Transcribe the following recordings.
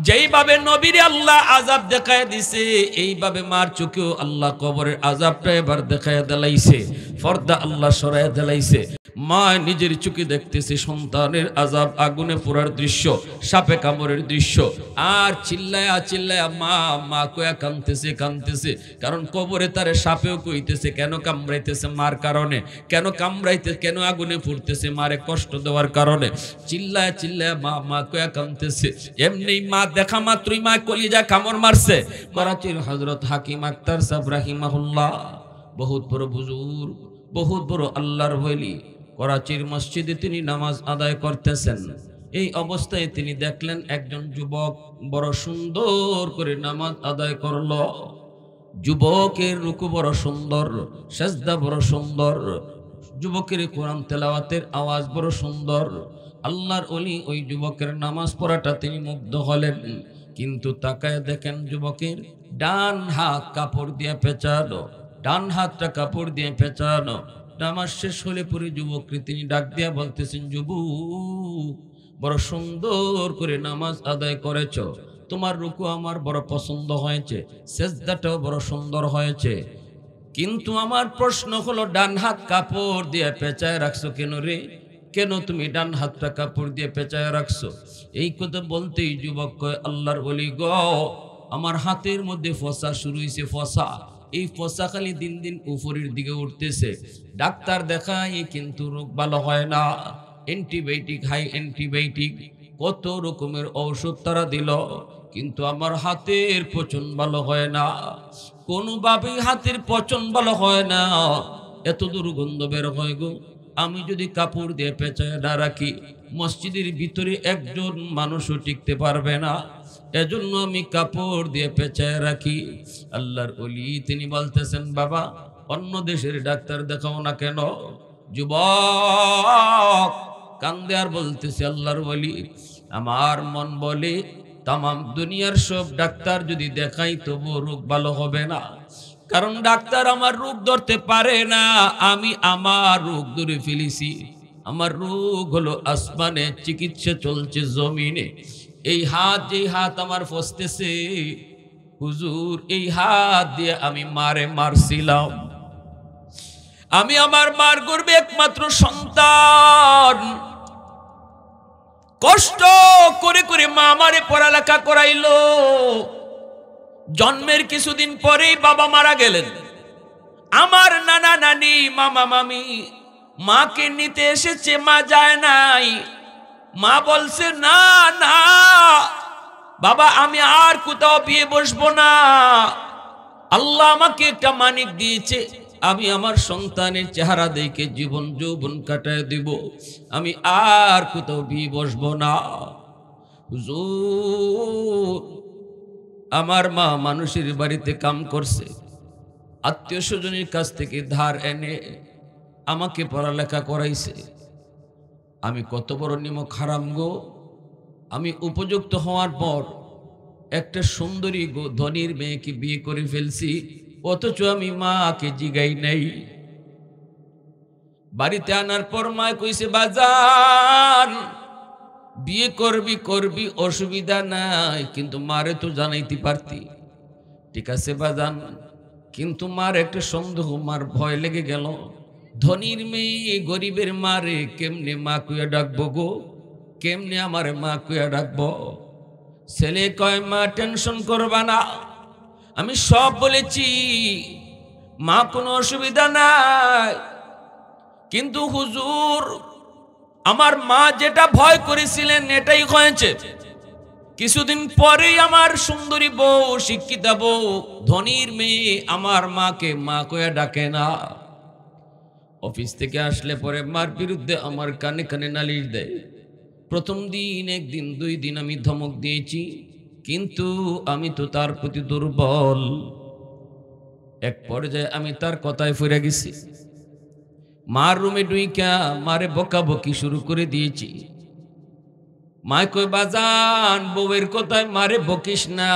যেইভাবে নবীরে আল্লাহ আযাব দেখায় দিছে এইভাবে মার চোখেও আল্লাহ কবরের আযাবটা এবার দেখায় দিলাইছে। পর্দা আল্লাহ সরায় দিলাইছে। মা নিজের চোখে দেখতেছে সন্তানের আযাব, আগুনে পোড়ার দৃশ্য, সাপে কামড়ের দৃশ্য। আর চিল্লায়া চিল্লায়া মা মা কয়া কাঁদতেছে। কারণ কবরে তারে সাপেও কইতেছে কেন কামড়াইতেছে মার কারণে, কেন আগুনে পুড়তেছে মারে কষ্ট দেওয়ার কারণে। চিল্লায়া চিল্লায়া মা কয়া কাঁদতেছে। এমনি মা দেখা মাত্রই মা কলিজা কামড় মারছে। করাচির হযরত হাকিম আক্তার সাহেব রাহিমাহুল্লাহ, বহুত বড় বুজুর্গ, বহুত বড় আল্লাহর ওলি, করাচির মসজিদে তিনি নামাজ আদায় করতেছেন। এই অবস্থায় তিনি দেখলেন একজন যুবক বড় সুন্দর করে নামাজ আদায় করলো। যুবকের রুকু বড় সুন্দর, সেজদা বড় সুন্দর, যুবকের কোরআন তেলাওয়াতের আওয়াজ বড় সুন্দর। আল্লাহর ওলি ওই যুবকের নামাজ পড়াটা তিনি মুগ্ধ হলেন। কিন্তু তাকায় দেখেন যুবকের ডান হাত কাপড় দিয়ে পেঁচানো, ডান হাতটা কাপড় দিয়ে পেঁচানো। নামাজ শেষ হলে পরে যুবককে তিনি ডাক দিয়া বলতেছেন, যুবক বড় সুন্দর করে নামাজ আদায় করেছ, তোমার রুকু আমার বড় পছন্দ হয়েছে, সেজদাটাও বড় সুন্দর হয়েছে, কিন্তু আমার প্রশ্ন হলো ডান হাত কাপড় দিয়ে পেঁচায় রাখছো কেন রে? কেন তুমি ডান হাতটা কাপড় দিয়ে পেঁচায় রাখছো? এই কথা বলতেই যুবক কয়, আল্লাহর ওলি গো, আমার হাতের মধ্যে ফসা শুরু হয়েছে, ফসা। এই ফসা খালি দিন দিন উপরের দিকে উঠতেছে। ডাক্তার দেখাই কিন্তু রোগ ভালো হয় না। অ্যান্টিবায়োটিক, হাই অ্যান্টিবায়োটিক, কত রকমের ঔষধ তারা দিল, কিন্তু আমার হাতের পচন ভালো হয় না। কোনোভাবেই হাতের পচন ভালো হয় না, এত দুর্গন্ধ বের হয় গো। আমি যদি কাপড় দিয়ে পেঁচায় না রাখি, মসজিদের ভিতরে একজন মানুষও টিকতে পারবে না, এজন্য আমি কাপড় দিয়ে পেঁচায় রাখি। আল্লাহর ওলি তিনি বলতেছেন, বাবা অন্য দেশের ডাক্তার দেখাও না কেন? যুবক কান্দে আর বলতেছে, আল্লাহর ওলি আমার মন বলে তামাম দুনিয়ার সব ডাক্তার যদি দেখাই তবু রোগ ভালো হবে না, কারণ ডাক্তার আমার রোগ ধরতে পারে না, আমি আমার রোগ ধরে ফেলেছি। আমার রোগ হলো আসমানে, চিকিৎসা চলছে জমিনে। এই হাত, যেই হাত আমার ফসতেছে হুজুর, এই হাত দিয়ে আমি মারছিলাম। আমি আমার মার গর্ভে একমাত্র সন্তান, কষ্ট করে করে মা আমারে পড়ালেখা করাইলো। জন্মের কিছুদিন পরেই বাবা মারা গেলেন। আমার নানা নানি, মামা মামি মাকে নিতে এসেছে, মা যায় নাই। মা বলছে, না না বাবা, আমি আর কোথাও বিয়ে বসবো না। আল্লাহ আমাকে একটা মানিক দিয়েছে, আমি আমার সন্তানের চেহারা দেখে জীবন যৌবন কাটায় দিব, আমি আর কোথাও বিয়ে বসবো না। হুজুর আমার মা মানুষের বাড়িতে কাম করছে, আত্মীয় স্বজনের কাছ থেকে ধার এনে আমাকে পড়ালেখা করাইছে। আমি কত বড় নিমক হারাম গো! আমি উপযুক্ত হওয়ার পর একটা সুন্দরী ধনীর মেয়েকে বিয়ে করে ফেলছি, অথচ আমি মাকে জিগাই নাই। বাড়িতে আনার পর মা কইছে, বাজান বিয়ে করবি অসুবিধা নাই, কিন্তু মারে তো জানাইতে পারতি। ঠিক আছে বাজান, কিন্তু মার একটা সন্দেহ, মার ভয় লেগে গেল। ধনীর মেয়ে গরিবের মারে কেমনে মা কুয়া ডাকবো গো, কেমনে আমার মা কুয়া ডাকবো? ছেলে কয়, মা টেনশন করবা না, আমি সব বলেছি, মা কোনো অসুবিধা নাই। কিন্তু হুজুর আমার মা যেটা ভয় করেছিলেন এটাই হয়েছে। কিছুদিন পরেই আমার সুন্দরী বউ, শিক্ষিতা বউ, ধনীর মেয়ে আমার মাকে মা কয়া ডাকে না। অফিস থেকে আসলে পরে মার বিরুদ্ধে আমার কানে কানে নালিশ দেয়। প্রথম দিন, একদিন, 2 দিন আমি ধমক দিয়েছি, কিন্তু আমি তো তার প্রতি দুর্বল। এক পর্যায়ে আমি তার কথায় ফিরে গেছি। মার রুমে ডুইকা মারে বকাবকি শুরু করে দিয়েছি। মা কই, বাজান বউয়ের কথায় মারে বকিস না,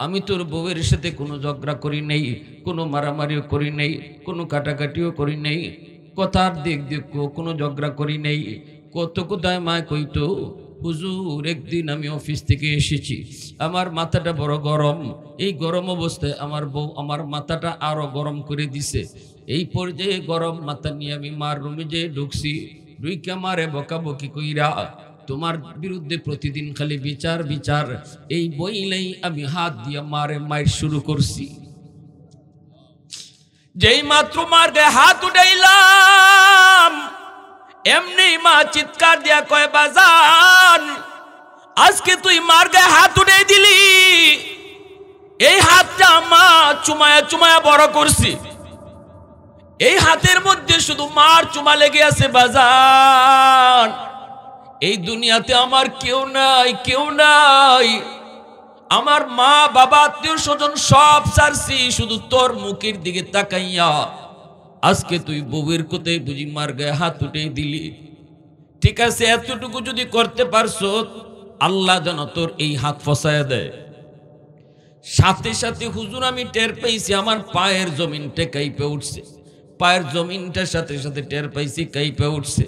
আমি তোর বউয়ের সাথে কোনো ঝগড়া করি নেই, কোনো মারামারিও করি নেই, কোনো কাটাকাটিও করি নেই, কথার দিক দিক কোনো ঝগড়া করি নেই। কত কোথায় মা কইতো, হুজুর একদিন আমি অফিস থেকে এসেছি, আমার মাথাটা বড় গরম, এই গরম অবস্থায় আমার বউ আমার মাথাটা আরো গরম করে দিছে। এই পর্যায়ে গরম মাথা নিয়ে আমি মার রুমে যেয়ে ঢুকছি, ঢুইকা মারে বকাবকি কইরা তোমার বিরুদ্ধে প্রতিদিন খালি বিচার বিচার, এই বইলেই আমি হাত দিয়ে মারে মায়ের শুরু করছি। যেই মাত্র মার গায়ে হাত উঠাইলাম এমনি মা চিৎকার দিয়া কয় বাজান আজকে তুই মার গায়ে হাত উঠাই দিলি, এই হাতটা মা চুমায়া চুমায়া বড় করছি, এই হাতের মধ্যে শুধু মার চুমা লেগে আছে বাজান, এই দুনিয়াতে আমার কেউ নাই কেউ নাই, আমার মা বাবা আত্মীয় স্বজন সব ছাড়ছি, শুধু তোর মুখের দিকে তাকাইয়া আজকে তুই বউয়ের কোথায় বুঝি মার গায়ে হাত উঠে দিলি। ঠিক আছে, এতটুকু যদি করতে পারছো আল্লাহ যেন তোর এই হাত ফসায় দেয়। সাথে সাথে হুজুর আমি টের পাইছি আমার পায়ের জমিনটা কাইপে উঠছে, পায়ের জমিনটার সাথে সাথে টের পাইছি কাইপে উঠছে।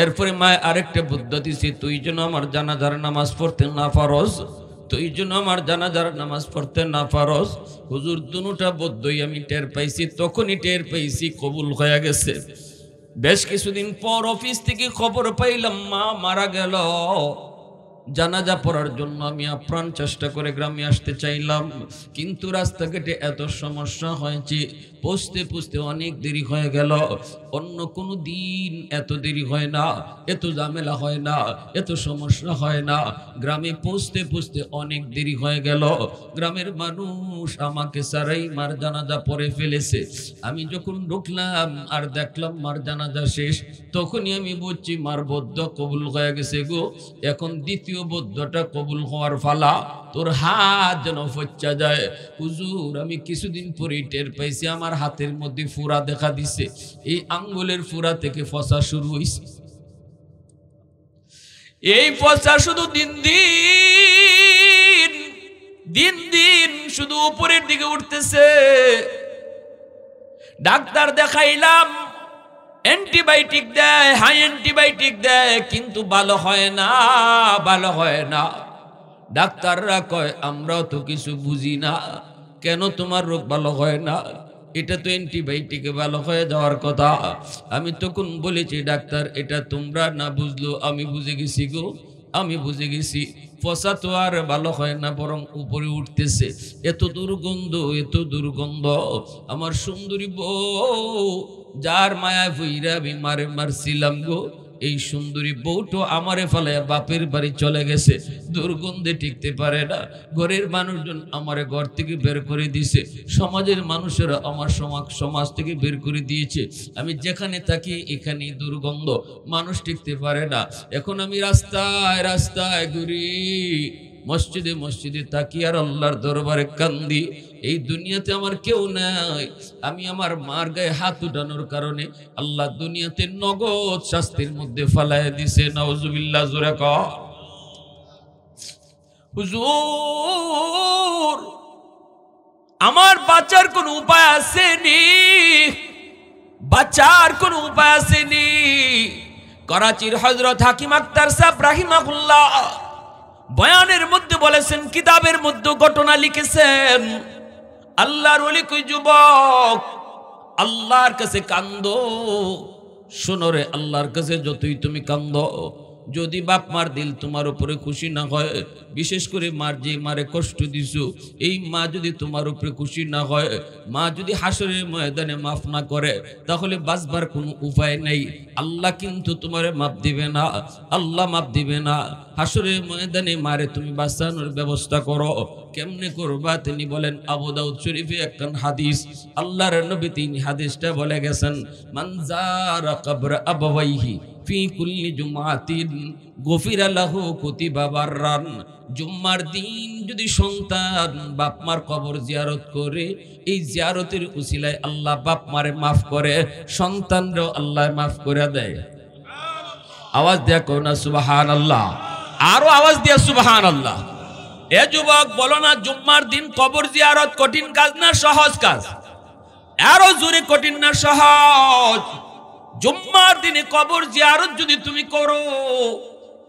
এরপরে মায় আরেকটা বুদ্ধি দিছে, তুই যেন আমার জানাজার নামাজ পড়তে না পারস, তুই যেন আমার জানাজার নামাজ পড়তে না পারস। হুজুর দুটা বুদ্ধি আমি টের পাইছি, তখনই টের পাইছি কবুল হয়ে গেছে। বেশ কিছুদিন পর অফিস থেকে খবর পাইলাম মা মারা গেল। জানাজা পড়ার জন্য আমি আপ্রাণ চেষ্টা করে গ্রামে আসতে চাইলাম, কিন্তু রাস্তাঘাটে এত সমস্যা হয়েছে, পৌঁছতে পৌঁছতে অনেক দেরি হয়ে গেল। অন্য কোনো দিন এত দেরি হয় না, এত ঝামেলা হয় না, এত সমস্যা হয় না। গ্রামে পৌঁছতে পৌঁছতে অনেক দেরি হয়ে গেল। গ্রামের মানুষ আমাকে সারাই মার জানাজা পড়ে ফেলেছে। আমি যখন ঢুকলাম আর দেখলাম মার জানাজা শেষ, তখনই আমি বুঝছি মার বদ্ধ কবুল হয়ে গেছে গো। এখন দ্বিতীয় বদ্ধটা কবুল হওয়ার ফালা, তোর হাত যেন ফচ্চা যায়। হুজুর আমি কিছুদিন পরে টের পাইছি আমার হাতের মধ্যে ফুরা দেখা দিছে, এই আঙ্গুলের ফুরা থেকে ফসা শুরু হইছে। এই ফসা শুধু দিন দিন দিন দিন শুধু উপরের দিকে উঠতেছে। ডাক্তার দেখাইলাম, অ্যান্টিবায়োটিক দেয়, হাই অ্যান্টিবায়োটিক দেয়, কিন্তু ভালো হয় না, ভালো হয় না। ডাক্তাররা কয় আমরাও তো কিছু বুঝি না, কেন তোমার রোগ ভালো হয় না, এটা তো অ্যান্টিবায়োটিকে ভালো হয়ে যাওয়ার কথা। আমি তখন বলেছি ডাক্তার এটা তোমরা না বুঝলো আমি বুঝে গেছি গো, আমি বুঝে গেছি। ফসা তো আর ভালো হয় না, বরং উপরে উঠতেছে। এত দুর্গন্ধ, এত দুর্গন্ধ। আমার সুন্দরী বউ যার মায়া ভইরা আমি মারে মারছিলাম গো, এই সুন্দরী বউটো আমারে ফেলায় বাপের বাড়ি চলে গেছে, দুর্গন্ধে টিকতে পারে না। ঘরের মানুষজন আমারে ঘর থেকে বের করে দিয়েছে, সমাজের মানুষেরা আমার সমাজ থেকে বের করে দিয়েছে। আমি যেখানে থাকি এখানেই দুর্গন্ধ, মানুষ টিকতে পারে না। এখন আমি রাস্তায় রাস্তায় ঘুরি, মসজিদে মসজিদে তাকি আর আল্লাহর দরবারে কান্দি। এই দুনিয়াতে আমার কেউ নাই। আমি আমার মার গায়ে হাত উঠানোর কারণে আল্লাহ দুনিয়াতে নগদ শাস্তির মধ্যে ফালায় দিছে। নাউজুবিল্লাহ, জোরে কও। হুজুর আমার বাঁচার কোনো উপায় আসেনি, বাঁচার কোনো উপায় আসেনি। করাচির হযরত হাকিম আখতার সাহেব রাহিমাহুল্লাহ বয়ানের মধ্যে বলেছেন, কিতাবের মধ্যে ঘটনা লিখেছেন, আল্লাহর ওলি কই যুবক আল্লাহর কাছে কান্দো। শোনো রে, আল্লাহর কাছে যতই তুমি কান্দো, যদি বাপ মার দিল তোমার উপরে খুশি না হয়, বিশেষ করে মার যে মারে কষ্ট দিছো, এই মা যদি তোমার উপরে খুশি না হয়, মা যদি হাসরের ময়দানে মাফ না করে, তাহলে বাঁচবার কোনো উপায় নেই। আল্লাহ কিন্তু তোমারে মাফ দিবে না, আল্লাহ মাফ দিবে না। হাসরের ময়দানে মারে তুমি বাঁচানোর ব্যবস্থা করো। কেমনে করবা? তিনি বলেন, আবু দাউদ শরীফে একখান হাদিস, আল্লাহর নবী তিনি হাদিসটা বলে গেছেন, মান যারা কবর আবাওয়াইহি ফি কুল্লি জুমাতিন গফিরা লাহু কুতিবা বাররান। জুম্মার দিন যদি সন্তান বাপ মার কবর জিয়ারত করে, এই জিয়ারতের উসিলায় আল্লাহ বাপ মারে মাফ করে, সন্তানরাও আল্লাহ মাফ করে দেয়। আওয়াজ দিয়া কও না সুবহানাল্লাহ, আরো আওয়াজ দিয়া সুবহানাল্লাহ। এ যুবক বলো না, জুম্মার দিন কবর জিয়ারত কঠিন কাজ না সহজ কাজ? আরো জোরে, কঠিন না সহজ? জুম্মার দিনে কবর জিয়ারত যদি তুমি করো,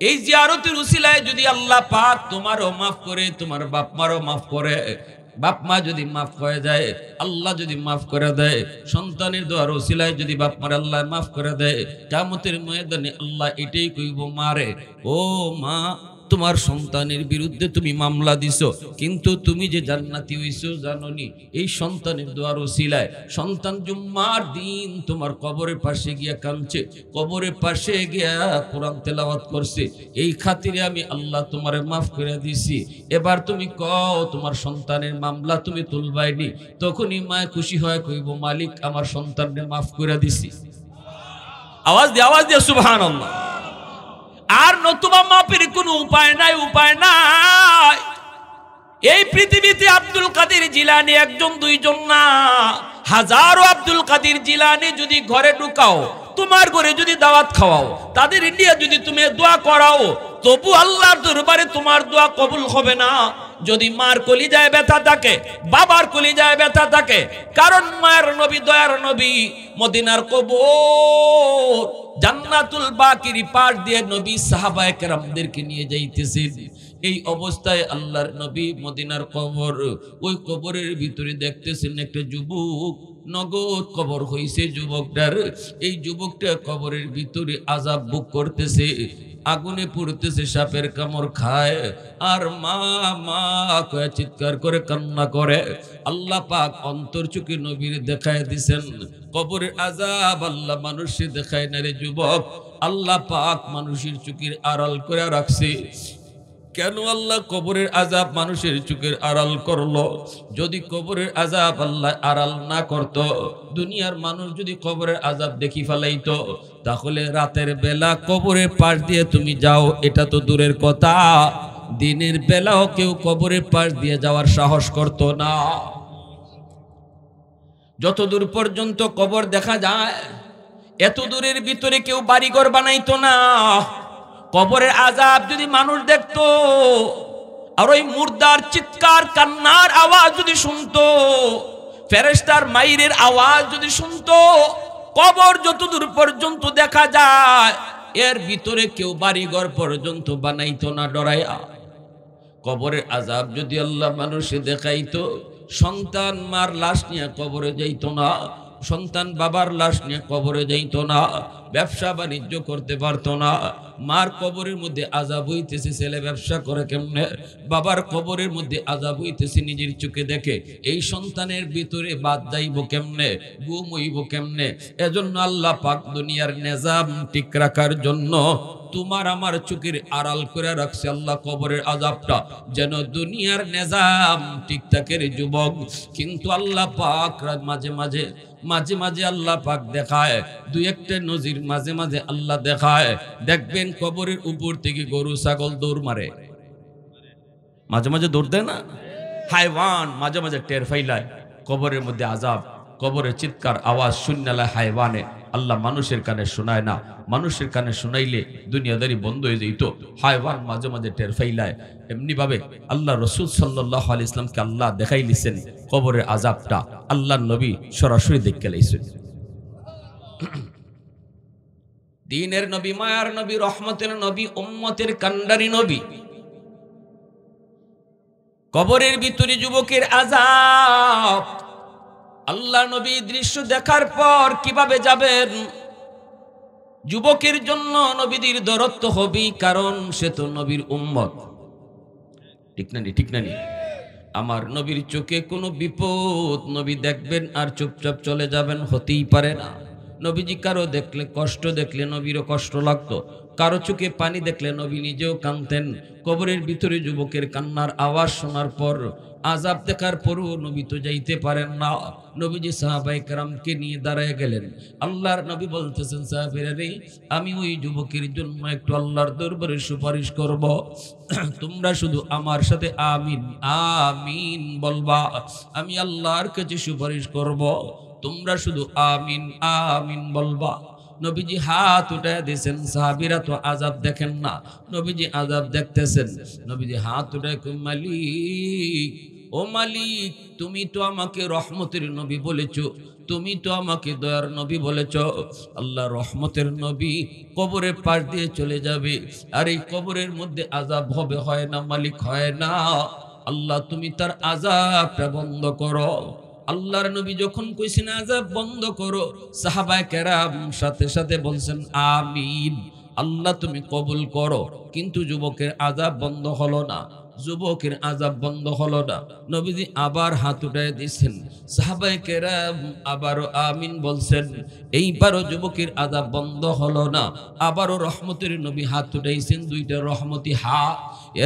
এই জিয়ারতের উসিলায় যদি আল্লাহ পাক তোমারও মাফ করে, তোমার বাপ মারও মাফ করে, বাপ মা যদি মাফ করে দেয়, আল্লাহ যদি মাফ করে দেয়, সন্তানের দোয়ার উসিলায় যদি বাপ মার আল্লাহ মাফ করে দেয়, কিয়ামতের ময়দানে আল্লাহ এটাই কইব, মারে ও মা, তোমার সন্তানের বিরুদ্ধে তুমি মামলা দিছো, কিন্তু তুমি যে জান্নাতি হইছো জানোনি? এই সন্তানের দোয়ার উসিলায় সন্তান জুম্মার দিন তোমার কবরের পাশে গিয়া কাঁদছে, কবরের পাশে গিয়া কোরআন তেলাওয়াত করছে, এই খাতিরে আমি আল্লাহ তোমারে মাফ করে দিছি। এবার তুমি কও তোমার সন্তানের মামলা তুমি তুলবাইনি, তখনই মা খুশি হয়, কইব মালিক আমার সন্তানকে মাফ করে দিছি। আওয়াজ দিয়ে সুবহানাল্লাহ। আর নতুবা মাপের কোনো উপায় নাই, উপায় নাই। এই পৃথিবীতে আব্দুল কাদের জিলানী একজন দুইজন না, হাজারো আব্দুল কাদের জিলানী যদি ঘরে ঢুকাও, তোমার ঘরে যদি দাওয়াত খাওয়াও, তাদের ইন্ডিয়া যদি তুমি দোয়া করাও, তবু আল্লাহর দরবারে তোমার দোয়া কবুল হবে না। যদি মার কলিজায় ব্যথা থাকে, বাবার কলিজায় ব্যথা থাকে, কারণ মায়ের নবী, দয়ার নবী মদিনার কবর জান্নাতুল বাকির পাশ দিয়ে নবী সাহাবায়ে কেরামদেরকে নিয়ে যাইতেছেন। এই অবস্থায় আল্লাহর নবী মদিনার কবর, ওই কবরের ভিতরে দেখতেছেন একটা যুবক, নগদ কবর হইছে যুবকটার। এই যুবকটা কবরের ভিতরে আযাব ভোগ করতেছে, আগুনে পুড়তেছে, সাপের কামড় খায়, আর মা মা কয়ে চিৎকার করে কান্না করে। আল্লাহ পাক অন্তর চোখে নবীর দেখায় দিছেন কবরের আযাব। আল্লাহ মানুষে দেখায় না রে যুবক, আল্লাহ পাক মানুষের চোখের আড়াল করে রাখছে। কেন আল্লাহ কবরের আযাব মানুষের চোখের আড়াল করলো? যদি কবরের আযাব আল্লাহ আড়াল না করত, দুনিয়ার মানুষ যদি কবরের আযাব দেখি ফেলাইতো, তাহলে রাতের বেলা কবরের পাশ দিয়ে তুমি যাও, এটা তো দূরের কথা, দিনের বেলাও কেউ কবরের পাশ দিয়ে যাওয়ার সাহস করত না। যত দূর পর্যন্ত কবর দেখা যায়, এত দূরের ভিতরে কেউ বাড়িঘর বানাইতো না। কবরের আযাব যদি মানুষ দেখতো, আর ওই মুর্দার চিৎকার কান্নার আওয়াজ যদি শুনতো, ফেরেশতার মাইরের আওয়াজ যদি শুনতো, কবর যত দূর পর্যন্ত দেখা যায়, এর ভিতরে কেউ বাড়িঘর পর্যন্ত বানাইতো না ডরাইয়া। কবরের আযাব যদি আল্লাহ মানুষে দেখাইতো, সন্তান মার লাশ নিয়ে কবরে যাইতো না, সন্তান বাবার লাশ নিয়ে কবরে যাইতো না, ব্যবসা বাণিজ্য করতে পারতো না। মার কবরের মধ্যে আযাব হইতেছে, ছেলে ব্যবসা করে কেমনে? বাবার কবরের মধ্যে আযাব হইতেছে, নিজের চোখে দেখে। এই সন্তানের ভিতরে বাদ যাইব কেমনে, ঘুম হইব কেমনে? এজন্য আল্লাহ পাক দুনিয়ার নিজাম ঠিক রাখার জন্য তোমার আমার চোখের আড়াল করে রাখছে আল্লাহ কবরের আযাবটা, যেন দুনিয়ার নিজাম ঠিক থাকে রে যুবক। কিন্তু আল্লাহ পাক মাঝে মাঝে আল্লাহ পাক দেখায়, দুই একটা নজির মাঝে মাঝে আল্লাহ দেখায়। দেখবেন কবরের উপর থেকে গরু ছাগল দৌড় মারে, মাঝে মাঝে দৌড় দেয় না, হাইওয়ান মাঝে মাঝে টের ফাইলায় কবরের মধ্যে আযাব, কবরের চিৎকার আওয়াজ শুননালায় হাইওয়ানে। আল্লাহ মানুষের কানে শোনায় না, মানুষের কানে শোনাইলে দুনিয়াদারি বন্ধ হয়ে যেত, হাইওয়ান মাঝে মাঝে টের ফাইলায়। এমনি ভাবে আল্লাহ রাসূল সাল্লাল্লাহু আলাইহি ওয়াসাল্লামকে আল্লাহ দেখাইলিছেন কবরের আযাবটা, আল্লাহর নবী সরাসরি দেখে লাইছেন। দ্বীনের নবী, মায়ার নবী, রহমতের নবী, উম্মতের কান্ডারি নবী, কবরের ভিতরে যুবকের আযাব। আল্লাহ নবী দৃশ্য দেখার পর কিভাবে যাবেন? যুবকের জন্য নবীদের দরদ হবেই, কারণ সে তো নবীর উম্মত। ঠিক না নি? আমার নবীর চোখে কোনো বিপদ নবী দেখবেন আর চুপচাপ চলে যাবেন, হতেই পারে না। নবীজি কারো দেখলে কষ্ট দেখলে নবীরও কষ্ট লাগতো, কারো চোখে পানি দেখলে নবী নিজেও কাঁদতেন। কবরের ভিতরে যুবকের কান্নার আওয়াজ শোনার পর, আযাব দেখার পরও নবী তো যাইতে পারেন না। নবীজি সাহাবায়ে কেরামকে নিয়ে দাঁড়ায় গেলেন। আল্লাহর নবী বলতেছেন, সাহাবীরা রে, আমি ওই যুবকের জন্য একটু আল্লাহর দরবারে সুপারিশ করব, তোমরা শুধু আমার সাথে আমিন আমিন বলবা। আমি আল্লাহর কাছে সুপারিশ করব, তোমরা শুধু আমিন আমিন বলবা। নবীজি হাত উঠায় দিয়েছেন। সাহাবীরা তো আযাব দেখেন না, নবীজি আযাব দেখতেছেন। নবীজি হাত উঠায় কই, মালিক, ও মালিক, তুমি তো আমাকে রহমতের নবী বলেছো, তুমি তো আমাকে দয়ার নবী বলেছ, আল্লাহ রহমতের নবী কবরের পাশ দিয়ে চলে যাবে, আর এই কবরের মধ্যে আযাব হবে, হয় না মালিক, হয় না। আল্লাহ তুমি তার আযাবটা বন্ধ করো। আল্লাহর নবী যখন কইছেন আযাব বন্ধ করো, সাহাবায়ে কেরাম সাথে সাথে বলছেন আমিন, আল্লাহ তুমি কবুল করো। কিন্তু যুবকের আযাব বন্ধ হলো না, যুবকের আযাব বন্ধ হলো না। নবীজি আবার হাত উঠায় দিয়েছেন, সাহাবায়ে কেরাম আবারও আমিন বলছেন, এইবারও যুবকের আযাব বন্ধ হলো না। আবারও রহমতের নবী হাত উঠাইছেন, দুইটা রহমতি হাত,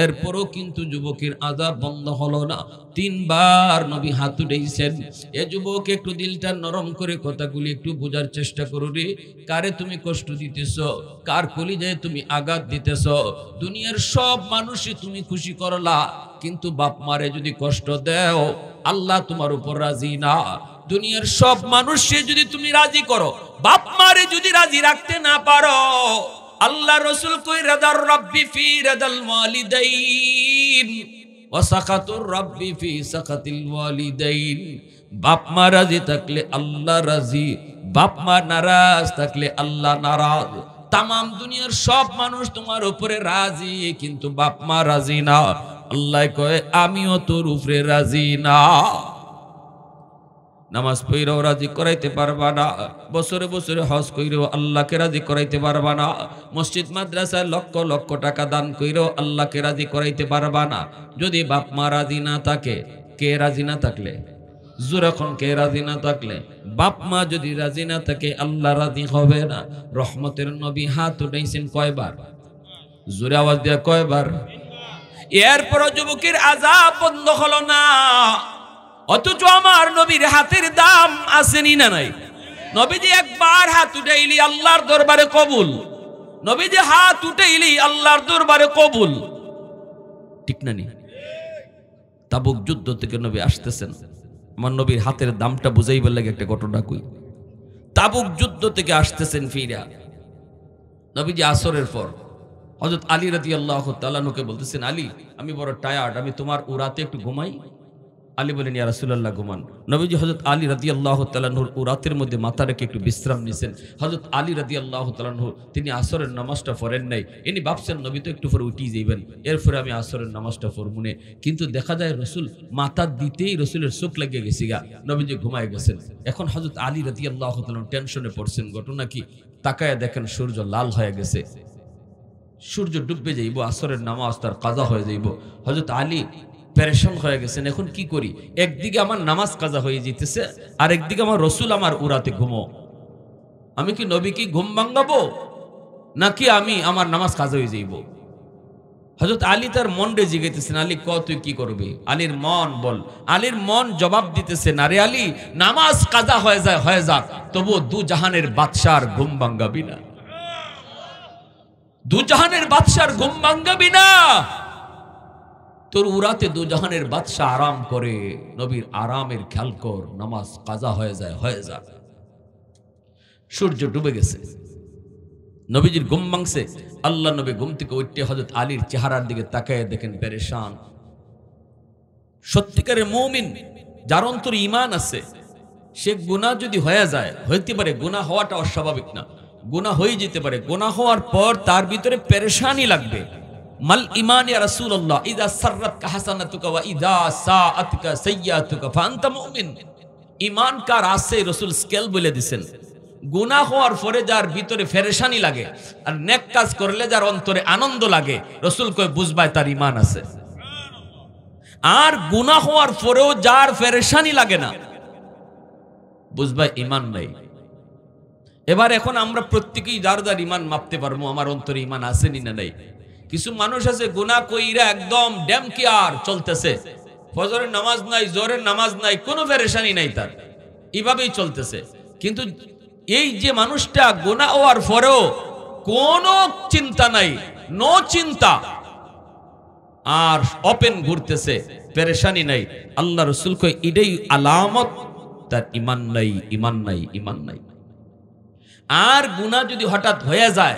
এরপরও কিন্তু যুবকের আযাব বন্ধ হলো না। তিনবার নবী হাত উঠাইছেন। এ যুবক একটু দিলটা নরম করে কথাগুলি একটু বোঝার চেষ্টা করো রে। কারে তুমি কষ্ট দিতেছ, কার কলিজায় তুমি আঘাত দিতেছ? দুনিয়ার সব মানুষই তুমি খুশি করলা, কিন্তু বাপ মারে যদি কষ্ট দেও আল্লাহ তোমার উপর রাজি না। দুনিয়ার সব মানুষকে যদি তুমি রাজি করো, বাপ মারে যদি রাজি রাখতে না পারো, আল্লাহ রাসূল কই রাদার রাব্বি ফি রাদাল ওয়ালিদাইন ওয়া সাকাতুর রাব্বি ফি সাকাতিল ওয়ালিদাইন। বাপ মা রাজি থাকলে আল্লাহ রাজি, বাপ মা নারাজ থাকলে আল্লাহ নারাজ। তামাম দুনিয়ার সব মানুষ তোমার উপরে রাজি, কিন্তু বাপ মা রাজি না। আল্লাহ কয় আমিও তোর উপরে রাজি না। নামাজ পড়েও রাজি করাইতে পারবা না, বছরে বছরে হজ কইরেও আল্লাহকে রাজি করাইতে পারবা না, মসজিদ মাদ্রাসায় লক্ষ লক্ষ টাকা দান কইরেও আল্লাহকে রাজি করাইতে পারবা না। যদি বাপ মা রাজি না থাকে, কে রাজি না থাকলে যখন কে রাজি না থাকলে, বাপ মা যদি রাজি না থাকে আল্লাহ রাজি হবে না। রহমতের নবী হাত উঠাইছেন কয়বার? জোরে আওয়াজ দিয়ে কয়বার? এরপর যুবকের আযাব বন্ধ হলো না। অথচ আমার নবীর হাতের দাম আসেনি না নাই? নবীজি একবার হাত উঠাইলি আল্লাহর দরবারে কবুল, নবীজি হাত উঠাইলি আল্লাহর দরবারে কবুল, ঠিক না নি? তাবুক যুদ্ধ থেকে নবী আসতেছেন, আমার নবীর হাতের দামটা বুঝাইবার লাগে একটা ঘটনা কই। তাবুক যুদ্ধ থেকে আসতেছেন ফিরা, নবীজি আসরের পর হযরত আলী রাদিয়াল্লাহু তাআলা আনহুকে বলতেছেন, আলী আমি বড় টায়ার্ড, আমি তোমার উরাতে একটু ঘুমাই। আলী বলেন, ইয়া রাসূলুল্লাহ ঘুমান। নবীজি হযরত আলী রাদিয়াল্লাহু তাআলা আনহুর উরাতের মধ্যে মাথা রেখে একটু বিশ্রাম নিছেন। হযরত আলী রাদিয়াল্লাহু তাআলা আনহু তিনি আসরের নামাজটা পড়েন নাই। ইনি ভাবছেন নবী তো একটু পরে উঠি যাইবেন, এরপরে আমি আসরের নামাজটা পড়বো। কিন্তু দেখা যায় রসুল মাথা দিতেই রসুলের চোখ লাগিয়ে গেছে গা, নবীজি ঘুমায় গেছেন। এখন হযরত আলী রাদিয়াল্লাহু তাআলা টেনশনে পড়ছেন। ঘটনা কি? তাকায় দেখেন সূর্য লাল হয়ে গেছে, সূর্য ডুববে যাইব, আসরের নামাজ তার কাজা হয়ে যাইব। হযরত আলী পেরেশান হয়ে গেছেন, এখন কি করি? একদিকে আমার নামাজ কাজা হয়ে যেতেছে, আর একদিকে আমার রসুল আমার উরাতে ঘুমো। আমি কি নবী কি ঘুম ভাঙাবো, নাকি আমি আমার নামাজ কাজা হয়ে যাইব? হযরত আলী তার মনরে জিগাইতেছেন, আলী ক তুই কি করবি? আলীর মন বল। আলীর মন জবাব দিতেছে, না রে আলী, নামাজ কাজা হয়ে যায় হয়ে যাক, তবু দু জাহানের বাদশার ঘুম ভাঙাবি না, দু জাহানের বাদশার ঘুম ভাঙাবি না। তোর উরাতে দু জাহানের বাদশা আরাম করে, নবীর আরামের খেয়াল কর, নামাজ কাজা হয়ে যায় হয়ে যাক। সূর্য ডুবে গেছে, নবীজির ঘুম ভাঙছে। আল্লাহ নবী ঘুম থেকে উঠতে হযরত আলীর চেহারার দিকে তাকায় দেখেন পেরেশান। সত্যিকারের মুমিন, যার অন্তরে ঈমান আছে, সে গুনাহ যদি হয়ে যায়, হইতে পারে গুনাহ হওয়াটা অস্বাভাবিক না, গুনাহ হয়ে যেতে পারে। গুনাহ হওয়ার পর তার ভিতরে পেরেশানি লাগবে। মাল ঈমান ইয়া রাসূলুল্লাহ, ইযা সাররাতকা হাসানাতুকা ওয়া ইযা সাআতকা সাইয়্যাতুকা ফাআনতা মুমিন। ঈমান কার আছে রাসূল স্কেল বলে দিবেন। গুনাহ হওয়ার পরে যার ভিতরে পেরেশানি লাগে, আর নেক কাজ করলে যার অন্তরে আনন্দ লাগে, রাসূল কয় বুঝবাই তার ঈমান আছে। আর গুনাহ হওয়ার পরেও যার পেরেশানি লাগে না, বুঝবাই ঈমান নাই। এবার এখন আমরা প্রত্যেকেই যার যার ঈমান মাপতে পারবো, আমার অন্তরে ঈমান আছে না নাই। কিছু মানুষ আছে গুনাহ কইরা একদম ড্যাম কেয়ার চলতেছে, ফজরের নামাজ নাই, জোহরের নামাজ নাই, কোনো পেরেশানি নাই তার, এইভাবেই চলতেছে। কিন্তু এই যে মানুষটা গুনাহ হওয়ার পরেও কোনো চিন্তা নাই, নো চিন্তা, আর ওপেন ঘুরতেছে, পেরেশানি নাই, আল্লাহ রাসূল কয় এটাই আলামত তার ঈমান নাই, ঈমান নাই, ঈমান নাই। আর গুনাহ যদি হঠাৎ হয়ে যায়,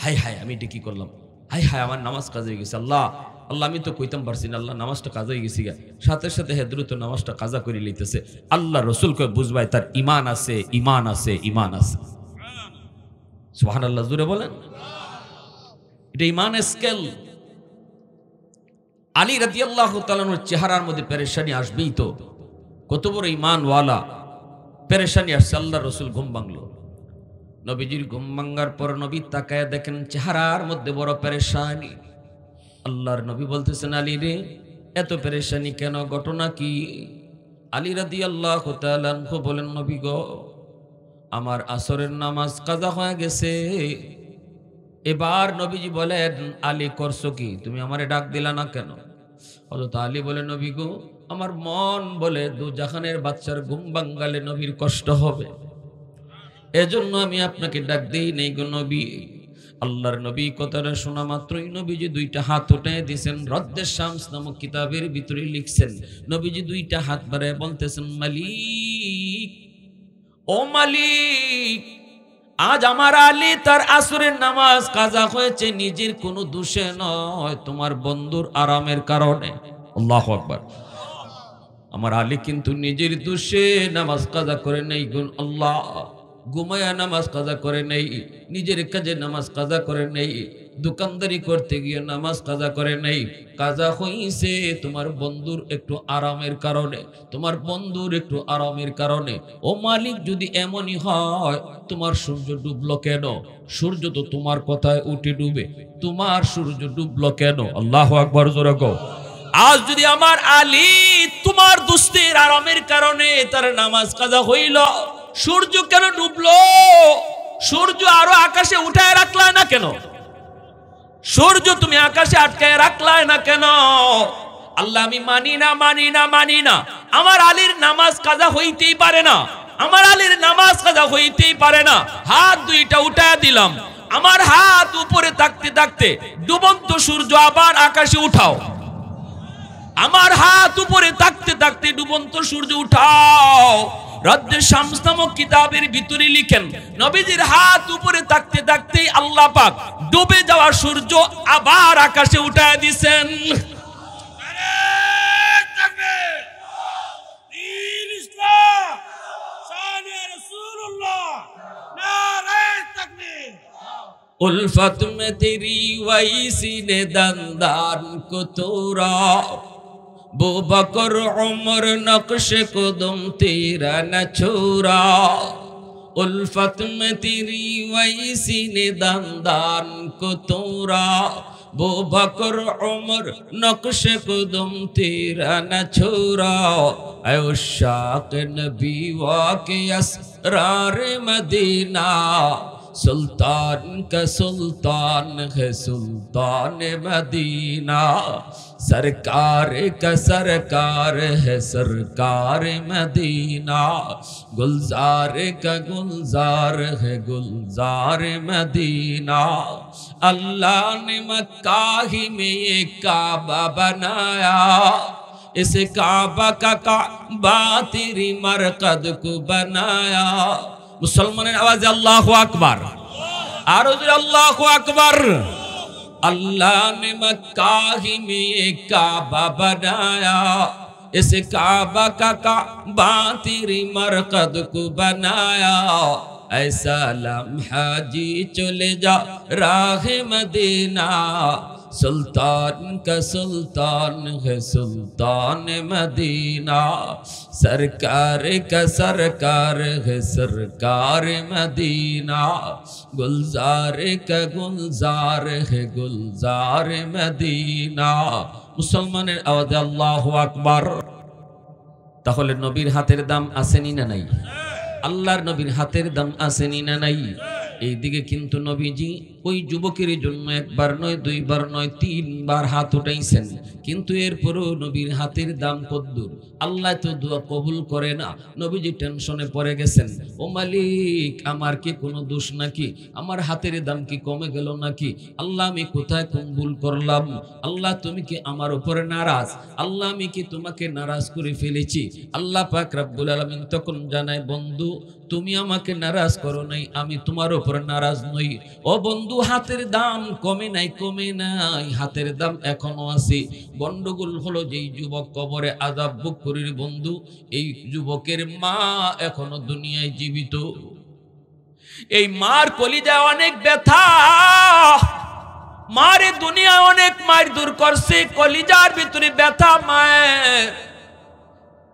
হায় হায় আমি এটা কি করলাম, হায় হায় আমার নামাজ কাজা হয়ে গেছে, আল্লাহ আল্লাহ আমি তো কইতাম পারছি না, আল্লাহ নামাজটা কাজা হয়ে গেছি গা। সাথে সাথে হে দ্রুত নামাজটা কাজা করে লইতেছে। আল্লাহ রসুল কয় বুঝবাই তার ইমান আছে, ইমান আছে, ইমান আছে। সুবহানাল্লাহ, জোরে বলেন। এটা ইমান স্কেল। আলী রাদিয়াল্লাহু তাআলা আনহুর চেহারার মধ্যে পেরেশানি আসবেই তো, কত বড় ইমানওয়ালা, পেরেশানি আসছে। আল্লাহ রসুল ঘুম ভাঙলো। নবীজির ঘুম ভাঙার পর নবী তাকায় দেখেন চেহারার মধ্যে বড় পেরেশানি। আল্লাহর নবী বলতেছেন, আলী রে এত পেরেশানি কেন, ঘটনা কি? আলী রাদিয়াল্লাহু তাআলা আনহু বলেন, নবী গো আমার আসরের নামাজ কাজা হয়ে গেছে। এবার নবীজি বলেন, আলী করছো কি, তুমি আমারে ডাক দিলা না কেন? হযরত আলী বলে, নবী গো আমার মন বলে দু জাহানের বাচ্চার ঘুম ভাঙালে নবীর কষ্ট হবে, এজন্য আমি আপনাকে ডাক দেই নেই গো নবী। আল্লাহর নবী কথাটা শোনা মাত্রই নবীজি দুইটা হাত উঠায় দিয়েছেন। রদ্দে শামস নামক কিতাবের ভিতরে লিখছেন, নবীজি দুইটা হাত বাড়ায় বলতেছেন, মালিক, ও মালিক, আজ আমার আলী তার আসরের নামাজ কাজা হয়েছে নিজের কোনো দোষে নয়, তোমার বন্ধুর আরামের কারণে। আল্লাহু আকবার। আমার আলী কিন্তু নিজের দোষে নামাজ কাজা করে নেই গুণ আল্লাহ, ঘুমায়া নামাজ কাজা করে নেই, নিজের কাজে নামাজ কাজা করে নেই, দোকানদারি করতে গিয়ে নামাজ কাজা করে নেই, কাজা হইছে তোমার বন্ধুর একটু আরামের কারণে, তোমার বন্ধুর একটু আরামের কারণে। ও মালিক, যদি এমনই হয় তোমার সূর্য ডুবলো কেন? সূর্য তো তোমার কথায় উঠে ডুবে, তোমার সূর্য ডুবলো কেন? আল্লাহু আকবার, জোরে কও। আজ যদি আমার আলী তোমার দুস্তের আরামের কারণে তার নামাজ কাজা হইল, সূর্য কেন ডুবলো? সূর্য আরো আকাশে উঠায় রাখলায় না কেন? সূর্য তুমি আকাশে আটকায় রাখলায় না কেন? আল্লাহ আমি মানি না, মানি না, মানি না, আমার আলীর নামাজ কাজা হইতেই পারে না, আমার আলীর নামাজ কাজা হইতেই পারে না। হাত দুইটা উঠায় দিলাম, আমার হাত উপরে থাকতে থাকতে ডুবন্ত সূর্য আবার আকাশে উঠাও, আমার হাত উপরে থাকতে থাকতে ডুবন্ত সূর্য উঠাও। রদ্দে শামস নামক কিতাবের ভিতরে লিখেন, নবীজির হাত উপরে থাকতে থাকতেই আল্লাহ পাক ডুবে যাওয়া সূর্য আবার আকাশে উঠায় দিয়েছেন। उल्फत में तेरी वैसी ने दंदान को तोरा, बो बकर उमर नक्श कदम तेरा न छोरा। उल्फत में तेरी वैसी ने दंदान को तोरा, बो बकर उमर नक्श कदम तेरा न छोरा। ऐ उशाक नबी वाके असरार मदीना, सुल्तान का सुल्तान है सुल्तान मदीना, सरकार का सरकार है सरकार मदीना, गुलजार का गुलजार है गुलजार मदीना। अल्लाह ने मक्का ही में ये काबा बनाया, इस काबा का काबा तेरी मरकद को बनाया। मुसलमाনের आवाज अल्लाहु अकबर, आरो जोरे अल्लाहु अकबर। अल्लाह ने मक्का ही में ये काबा बनाया, इस काबा का काबा तेरी मरकद को बनाया। ऐसा लम्हा जी चले जा राह मदीना, सुल्तान का सुल्तान है सुल्तान मदीना, सरकार का सरकार है सरकार मदीना, गुलजार का गुलजार है गुलजार मदीना। मुसलमाনের আওয়াজে আল্লাহু আকবার। তাহলে নবীর হাতের দাম আসেনি না নাই? আল্লাহর নবীর হাতের দাম আসেনি না নাই? এইদিকে কিন্তু নবীজি ওই যুবকের জন্য একবার নয়, দুইবার নয়, তিনবার হাত উঠাইছেন, কিন্তু এরপরও নবীর হাতের দাম কদ্দুর? আল্লাহ তো দোয়া কবুল করে না। নবীজি টেনশনে পড়ে গেছেন, ও মালিক আমার কি কোনো দোষ নাকি? আমার হাতের দাম কি কমে গেল নাকি? আল্লাহ আমি কোথায় কোন ভুল করলাম? আল্লাহ তুমি কি আমার উপরে নারাজ? আল্লাহ আমি কি তোমাকে নারাজ করে ফেলেছি? আল্লাহ পাক রব্বুল আলামিন তখন জানায়, বন্ধু তুমি আমাকে নারাজ করো নাই, আমি তোমার উপর নারাজ নই। ও বন্ধু বন্ধু হাতের দাম কমে নাই, কমে নাই, হাতের দাম এখনো আছে। গন্ডগোল হলো যেই যুবক কবরে আযাব ভোগ করে বন্ধু, এই যুবকের মা এখনো দুনিয়ায় জীবিত। এই মার কলিজায় অনেক ব্যথা, মারে দুনিয়া অনেক মার দূর করছে, কলিজার ভিতরে ব্যথা। মায়ের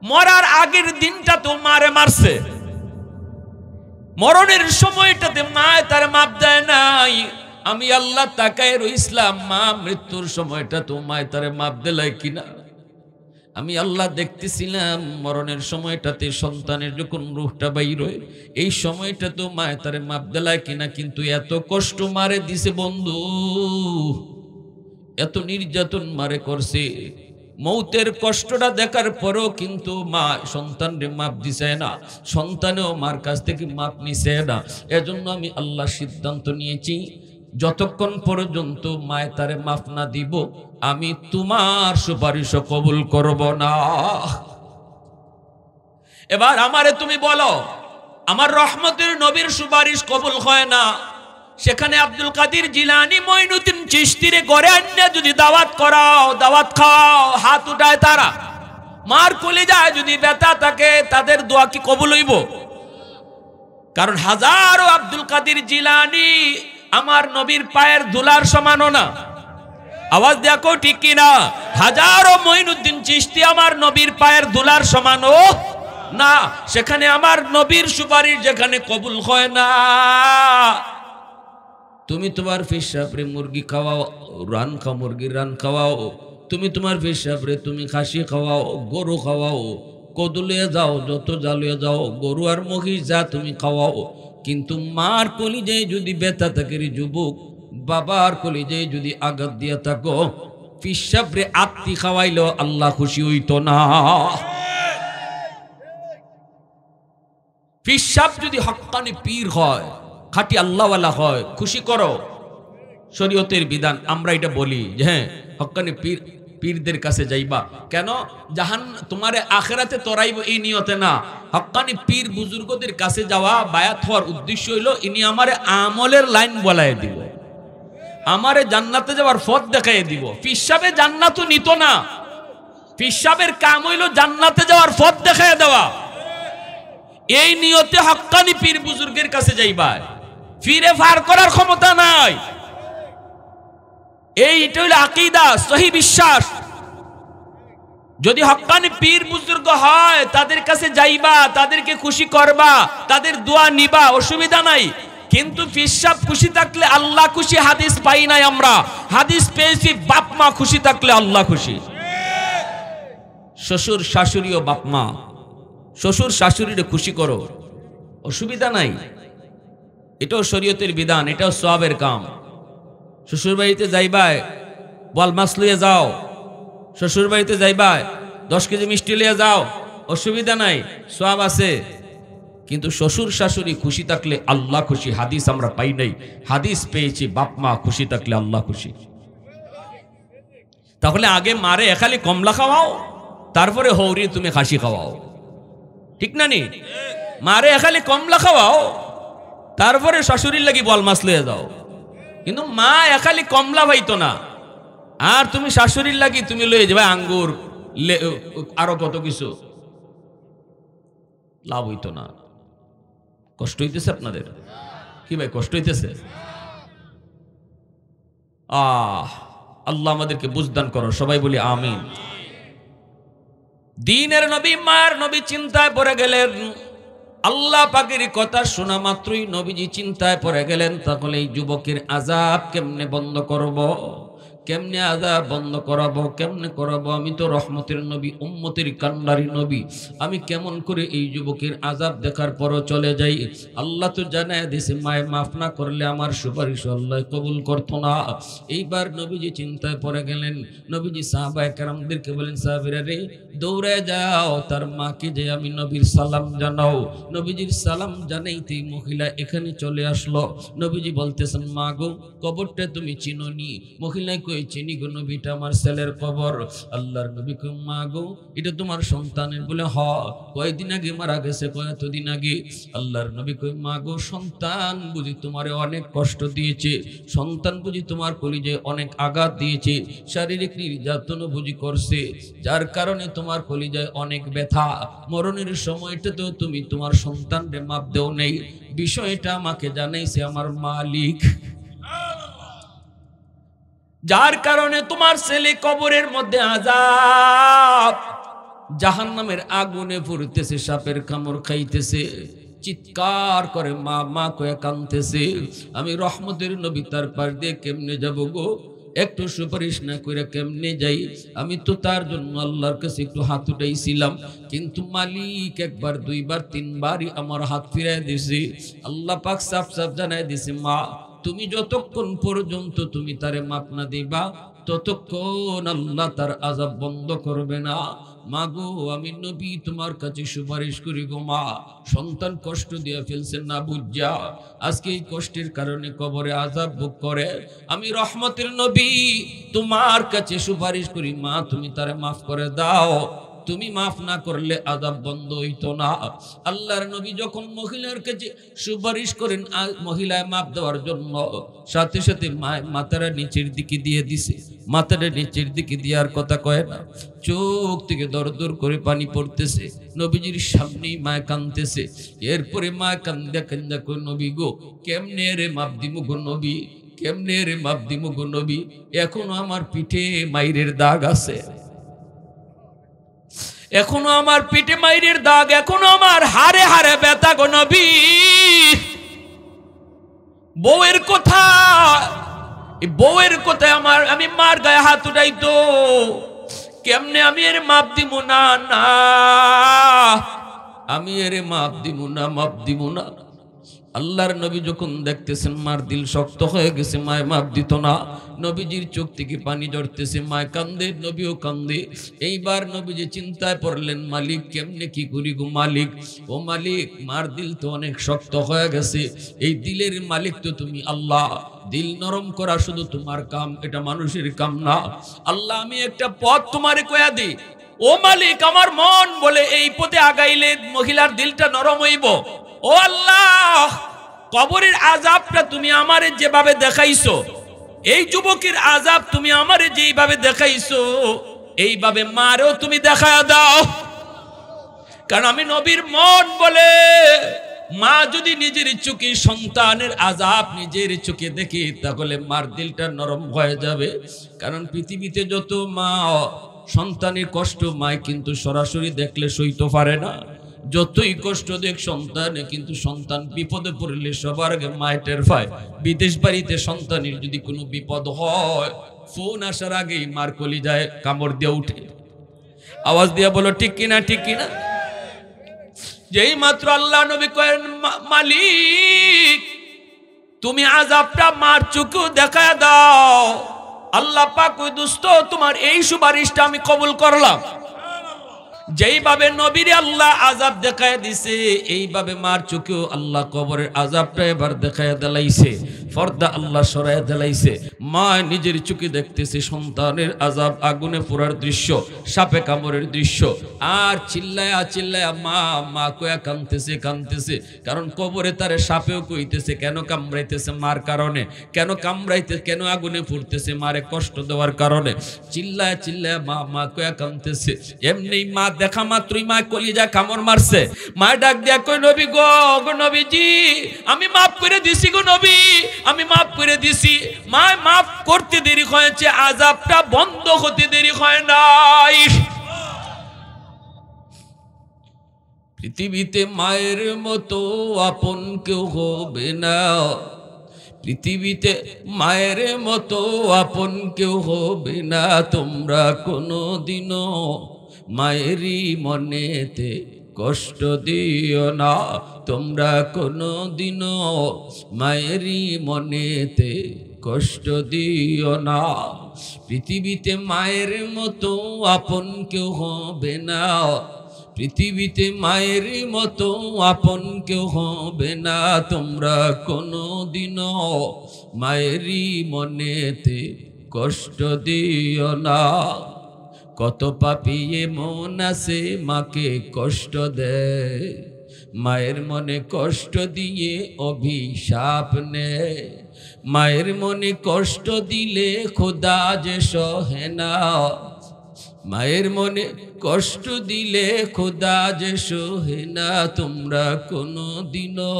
মরার আগের দিনটা তো মারে মারছে, মরণের সময়টাতে মা তার মাপ দেয় নাই। আমি আল্লাহ তাকায় রইসলাম, মা মৃত্যুর সময়টা তো মা তার মাপ দিলাই কিনা। আমি আল্লাহ দেখতেছিলাম মরণের সময়টাতে সন্তানের যখন রূহটা বাইর হয়, এই সময়টা তো মা তার মাপ দিলাই কিনা। কিন্তু এত কষ্ট মারে দিছে বন্ধু, এত নির্যাতন মারে করছে, মৌতের কষ্টটা দেখার পরও কিন্তু মা সন্তানরে মাপ দিছে না, সন্তানেও মার কাছ থেকে মাপ নিছে না। এজন্য আমি আল্লাহ সিদ্ধান্ত নিয়েছি, যতক্ষণ পর্যন্ত মায় তারে মাফ না দিব, আমি তোমার সুপারিশ কবুল করব না। এবার আমারে তুমি বলো, আমার রহমতের নবীর সুপারিশ কবুল হয় না, সেখানে আব্দুল কাদের জিলানী, মঈনুদ্দিন চিশতিরে ঘরে আনিয়া যদি দাওয়াত করাও, দাওয়াত খাও, হাত উঠায় তারা, মার কলিজায় যদি ব্যথা থাকে, তাদের দোয়া কি কবুল হইব? কারণ হাজারো আব্দুল কাদের জিলানী আমার নবীর পায়ের ধুলার সমানও না। আওয়াজ দেখো ঠিক কিনা? হাজারো মঈনুদ্দিন চিশতি আমার নবীর পায়ের ধুলার সমানও না। সেখানে আমার নবীর সুপারিশ যেখানে কবুল হয় না, তুমি তোমার পেশাবরে মুরগি খাওয়াও, রান খাও, মুরগির রান খাওয়াও, তুমি তোমার পেশাবরে তুমি খাসি খাওয়াও, গরু খাওয়াও, কদলে যাও, যত জালিয়ে যাও, গরু আর মহিষ যা তুমি খাওয়াও, কিন্তু মার কলিজায় যদি ব্যথা থাকে রে যুবক, বাবার কলিজায় যদি আঘাত দিয়া থাকো, পেশাবরে আত্মি খাওয়াইলো আল্লাহ খুশি হইতো না। পেশাব যদি হক্কানি পীর হয়, খাঁটি আল্লাহওয়ালা হয়, খুশি করো, শরীয়তের বিধান। আমরা এটা বলি যে হ্যাঁ হক্কানি পীরদের কাছে যাইবা কেন? জাহান তোমারে আখেরাতে তরাইব এই নিয়তে না, হক্কানি পীর বুজুর্গদের কাছে যাওয়া, বায়াত হওয়ার উদ্দেশ্য হইল ইনি আমারে আমলের লাইন বলাই দিব, আমারে জান্নাতে যাওয়ার পথ দেখাই দিব। পেশাবে জান্নাতও নিত না, পেশাবের কাম হইল জান্নাতে যাওয়ার পথ দেখাই দেওয়া। এই নিয়তে হক্কানি পীর বুজুর্গের কাছে যাইবা, ফিরে ফার করার ক্ষমতা নাই। এইটা হইল আকীদা, সহি বিশ্বাস। যদি হক্কানি পীর বুজুর্গ হয়, তাদের কাছে যাইবা, তাদেরকে খুশি করবা, তাদের দোয়া নিবা, অসুবিধা নাই। কিন্তু পেশাব খুশি থাকলে আল্লাহ খুশি হাদিস পাই নাই আমরা, হাদিস পেয়েছি বাপ মা খুশি থাকলে আল্লাহ খুশি। শ্বশুর শাশুড়িও বাপ মা, শ্বশুর শাশুড়িরে খুশি করো, অসুবিধা নাই, এটাও শরীয়তের বিধান, এটাও সওয়াবের কাম। শ্বশুর বাড়িতে যাইবাই, বল মাছ লইয়া যাও, শ্বশুর বাড়িতে যাইবাই 10 কেজি মিষ্টি লইয়া যাও, অসুবিধা নাই, সওয়াব আছে। কিন্তু শ্বশুর শাশুড়ি খুশি থাকলে আল্লাহ খুশি, হাদিস আমরা পাই নাই, হাদিস পেয়েছি বাপ মা খুশি থাকলে আল্লাহ খুশি। তাহলে আগে মারে এখালি কমলা খাওয়াও, তারপরে হৌরি তুমি খাসি খাওয়াও, ঠিক না নি? মারে এখালি কমলা খাওয়াও, তারপরে শাশুড়ির লাগি বল মাছ লইয়া যাও। কিন্তু মা এখালি কমলা পাইতো না, আর তুমি শাশুড়ির লাগি তুমি লইয়ে যাবে আঙ্গুর, আরো কত কিছু, লাভ হইতো না। কষ্ট হইতেছে আপনাদের? কি ভাই কষ্ট হইতেছে? আল্লাহ আমাদেরকে বুঝদান করো, সবাই বলি আমিন। দ্বীনের নবী, মায়ের নবী চিন্তায় পড়ে গেলেন। আল্লাহ পাকের কথা শোনা মাত্রই নবীজি চিন্তায় পড়ে গেলেন, তাহলে এই যুবকের আযাব কেমনে বন্ধ করব, কেমনে আযাব বন্ধ করাবো, কেমনে করাবো? আমি তো রহমতের নবী, উম্মতের কান্ডারি নবী, আমি কেমন করে এই যুবকের আযাব দেখার পরও চলে যাই? আল্লাহ তো জানায় দিয়েছে, মায়ে মাফ না করলে আমার সুপারিশ আল্লাহ কবুল করতো না। এইবার নবীজি চিন্তায় পড়ে গেলেন। নবীজি সাহাবায়ে কেরামদেরকে বলেন, সাহাবীরা রে, দৌড়ে যাও, তার মাকে যে আমি নবীর সালাম জানাও। নবীজির সালাম জানাইতেই মহিলা এখানে চলে আসলো। নবীজি বলতেছেন, মা গো, কবরটা তুমি চিনোনি? মহিলায় কই, কই চিনি গো নবী, এটা আমার ছেলের কবর। আল্লাহর নবী কই মা গো এটা তোমার সন্তানের? বলে হ। কয়দিন আগে মারা গেছে? কয় এতদিন আগে। আল্লাহর নবী কই মা গো সন্তান বুঝি তোমারে অনেক কষ্ট দিয়েছে, সন্তান বুঝি তোমার কলিজায় অনেক আঘাত দিয়েছে, শারীরিক নির্যাতন বুঝি করছে, যার কারণে তোমার কলিজায় অনেক ব্যথা। মরণের সময়টা তো তুমি তোমার সন্তানরে মাপ দেও নেই, বিষয়টা আমাকে জানাইছে আমার মালিক, যার কারণে তোমার ছেলে কবরের মধ্যে আযাব, জাহান্নামের আগুনে পুড়তেছে, সাপের কামড় খাইতেছে, চিৎকার করে মা মা কয়ে কাঁদতেছে। আমি রহমতের নবী তার পাশ দিয়ে কেমনে যাব গো? একটু সুপারিশ না করে কেমনে যাই? আমি তো তার জন্য আল্লাহর কাছে একটু হাত উঠাইছিলাম, কিন্তু মালিক একবার দুইবার তিনবারই আমার হাত ফিরাই দিছে। আল্লাহ পাক সাফ সাফ জানাই দিছে, মা তুমি যতক্ষণ পর্যন্ত তুমি তারে মাপ না দিবা ততক্ষণ আল্লাহ তার আযাব বন্ধ করবে না। মা গো আমি নবী তোমার কাছে সুপারিশ করি গো মা, সন্তান কষ্ট দিয়ে ফেলছেন না বুঝা, আজকে এই কষ্টের কারণে কবরে আযাব ভোগ করে। আমি রহমতের নবী তোমার কাছে সুপারিশ করি মা তুমি তারে মাফ করে দাও, তুমি মাফ না করলে আযাব বন্ধ হইতো না। আল্লাহর নবী যখন মহিলার কাছে সুপারিশ করেন মহিলায় মাফ দেওয়ার জন্য, সাথে সাথে মাথাটা নিচের দিকে দিয়ে দিছে। মাথাটা নিচের দিকে দেওয়ার কথা কয় না, চোখ থেকে দর দর করে পানি পড়তেছে, নবীজির সামনেই মায় কাঁদতেছে। এরপরে মায় কান্দা কান্দা কই নবী গো কেমনে রে মাপ দিমু গো নবী, কেমনে রে মাপ দিমু গো নবী, এখনো আমার পিঠে মাইরের দাগ আছে, এখনো আমার পিঠে মাইরের দাগ, এখনো আমার হাড়ে হাড়ে ব্যথা গো নবী। বউয়ের কথা, বউয়ের কথায় আমার আমি মার গায়ে হাত উঠাই তো কেমনে আমি এর মাপ দিব না, না আমি এর মাপ দিব না, মাপ দিব না। আল্লাহর নবী যখন দেখতেছেন মার দিল শক্ত হয়ে গেছে, মায় মাপ দিত না, নবীজির চোখ থেকে পানি ঝরতেছে, মায় কান্দে, নবীও কান্দে। এইবার নবীজি চিন্তায় পড়লেন, মালিক কেমনে কি করি গো মালিক, ও মালিক মার দিল তো অনেক শক্ত হয়ে গেছে, এই দিলের মালিক তো তুমি আল্লাহ, দিল নরম করা শুধু তোমার কাম, এটা মানুষের কাম না। আল্লাহ আমি একটা পথ তোমারে কয়া দিই, ও মালিক আমার মন বলে এই পথে আগাইলে মহিলার দিলটা নরম হইব। ও আল্লাহ কবরের আযাবটা তুমি আমারে যেভাবে দেখাইছো, এই যুবকের আযাব তুমি আমারে যেইভাবে দেখাইছো, এইভাবে মারেও তুমি দেখায়া দাও। কারণ আমি নবীর মন বলে, মা যদি নিজের চোখে সন্তানের আযাব নিজের চোখে দেখে তাহলে মার দিলটা নরম হয়ে যাবে। কারণ পৃথিবীতে যত মা সন্তানের কষ্ট মায় কিন্তু সরাসরি দেখলে সইতে পারে না, যতই কষ্ট দেখ সন্তানে, কিন্তু সন্তান বিপদে পড়লে সবার আগে মায় টের পায়। বিদেশ বাড়িতে সন্তানের যদি কোনো বিপদ হয়, ফোন আসার আগেই মার কলিজায় কামড় দিয়ে উঠে। আওয়াজ দিয়া বলো ঠিক কিনা, ঠিক কিনা? যেই মাত্র আল্লাহ নবী কয়েন মালিক তুমি আযাবটা মার চোখে দেখায় দাও, আল্লাহ পাক ওই দুস্থ তোমার এই সুপারিশটা আমি কবুল করলাম। যেইভাবে নবীর আল্লাহ আযাব দেখায় দিছে, এইভাবে মার চোখেও আল্লাহ কবরের আযাবটা এবার দেখায় দিলাইছে, পর্দা আল্লাহ সরায় দিলাইছে। মা নিজের চোখে দেখতেছে সন্তানের আযাব, আগুনে পোড়ার দৃশ্য, সাপে কামড়ের দৃশ্য, আর চিল্লায়া চিল্লায়া মা মা কয়া কাঁদতেছে কাঁদতেছে। কারণ কবরে তারে সাপেও কইতেছে কেন কামড়াইতেছে, মার কারণে, কেন কামড়াইতে, কেন আগুনে পুড়তেছে, মারে কষ্ট দেওয়ার কারণে। চিল্লায়া চিল্লায়া মা মা কয়া কাঁদতেছে। এমনি মা দেখা মাত্রই মা কলিজা কামড় মারছে। মা ডাক দিয়া কই নবী গো, গো নবীজি আমি মাফ করে দিছি গো নবী, আমি মাফ করে দিছি। মা মাফ করতে দেরি হয়েছে, আযাবটা বন্ধ হতে দেরি হয় নাই। পৃথিবীতে মায়ের মতো আপন কেউ হবে না, পৃথিবীতে মায়ের মতো আপন কেউ হবে না। তোমরা কোনোদিনও মায়েরই মনেতে কষ্ট দিও না, তোমরা কোনোদিনও মায়েরই মনেতে কষ্ট দিও না। পৃথিবীতে মায়ের মতো আপন কেউ হবে না, পৃথিবীতে মায়ের মতো আপন কেউ হবে না। তোমরা কোনোদিনও মায়েরই মনেতে কষ্ট দিও না। কত পাপী মন আছে মাকে কষ্ট দেয়, মায়ের মনে কষ্ট দিয়ে অভিশাপ নেয়। মায়ের মনে কষ্ট দিলে খোদা যে সহে না, মায়ের মনে কষ্ট দিলে খোদা যে সহে না। তোমরা কোনো দিনও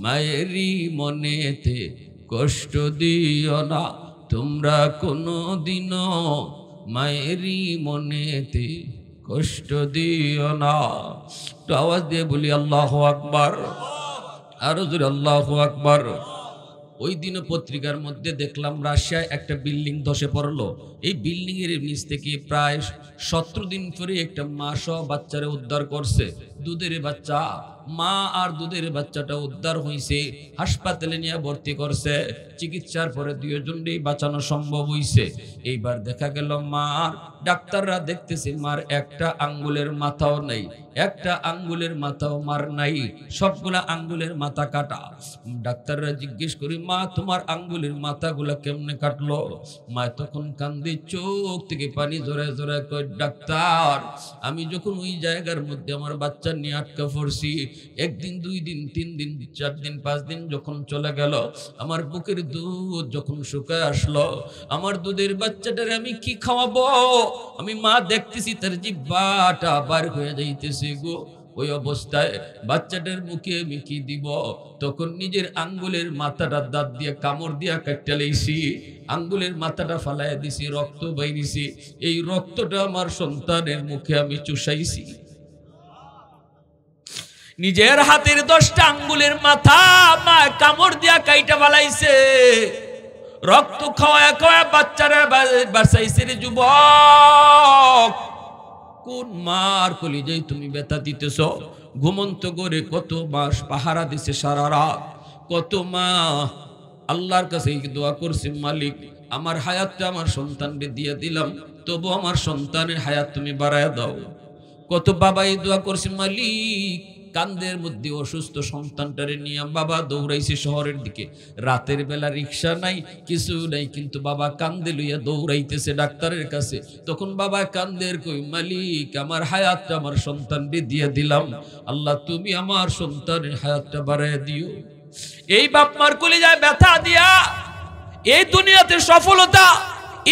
মায়েরই মনেতে কষ্ট দিও না, তোমরা কোনো দিনও মায়েরই মনেতে কষ্ট দিও না। তো আওয়াজ দিয়ে বলি আল্লাহু আকবার, আরো জোরে আল্লাহু আকবার। ওই দিন পত্রিকার মধ্যে দেখলাম রাশিয়ায় একটা বিল্ডিং ধসে পড়লো। এই বিল্ডিং এর নিচ থেকে প্রায় 17 দিন পরে একটা মা সহ বাচ্চারে উদ্ধার করছে। দুধের বাচ্চা, মা আর দুধের বাচ্চাটা উদ্ধার হয়েছে, হাসপাতালে নিয়ে ভর্তি করছে। চিকিৎসার পরে দুজনকেই বাঁচানো সম্ভব হয়েছে। এইবার দেখা গেল মার, ডাক্তাররা দেখতেছে মার একটা আঙ্গুলের মাথাও নাই, একটা আঙ্গুলের মাথাও মার নাই, সবগুলা আঙ্গুলের মাথা কাটা। ডাক্তাররা জিজ্ঞেস করি, মা তোমার আঙ্গুলের মাথাগুলা কেমনে কাটলো? মা তখন কান্দে, চোখ থেকে পানি জোরে জোরে কই, ডাক্তার আমি যখন ওই জায়গার মধ্যে আমার বাচ্চা নিয়ে আটকা পড়ছি, একদিন 2 দিন 3 দিন 4 দিন 5 দিন যখন চলে গেল, আমার বুকের দুধ যখন শুকায় আসলো, আমার দুধের বাচ্চাটারে আমি কি খাওয়াবো? আমি মা দেখতেছি তার জিহ্বাটা বার হয়ে যাইতেছে গো। ওই অবস্থায় বাচ্চাটার মুখে আমি কি দিব? তখন নিজের আঙ্গুলের মাথাটা দাঁত দিয়ে কামড় দিয়া কাটতে লাইছি, আঙ্গুলের মাথাটা ফালাইয়া দিছি, রক্ত বাইরিছি। এই রক্তটা আমার সন্তানের মুখে আমি চুষাইছি। নিজের হাতের 10টা আঙ্গুলের মাথা মা কামড় দিয়া কাইটা ফালাইছে, রক্ত খাওয়া খাওয়া বাচ্চারা বাঁচাইছে রে যুবক। কোন মার কলিজায় তুমি ব্যথা দিতেছ? ঘুমন্ত করে কত মাস পাহারা দিছে সারা রাত, কত মা আল্লাহর কাছে দোয়া করছে, মালিক আমার হায়াতটা আমার সন্তানকে দিয়ে দিলাম, তবু আমার সন্তানের হায়াত তুমি বাড়ায় দাও। কত বাবা এই দোয়া করছে, মালিক কান্দের মধ্যে অসুস্থ সন্তানটারে নিয়ে বাবা দৌড়াইছে শহরের দিকে। রাতের বেলা রিক্সা নাই, কিছু নাই, কিন্তু বাবা কান্দে লইয়া দৌড়াইতেছে ডাক্তারের কাছে। তখন বাবা কান্দের কই, মালিক আমার হায়াতটা আমার সন্তানকে দিয়ে দিলাম, আল্লাহ তুমি আমার সন্তানের হায়াতটা বাড়ায় দিও। এই বাপ মার কলিজায় ব্যথা দিয়া এই দুনিয়াতে সফলতা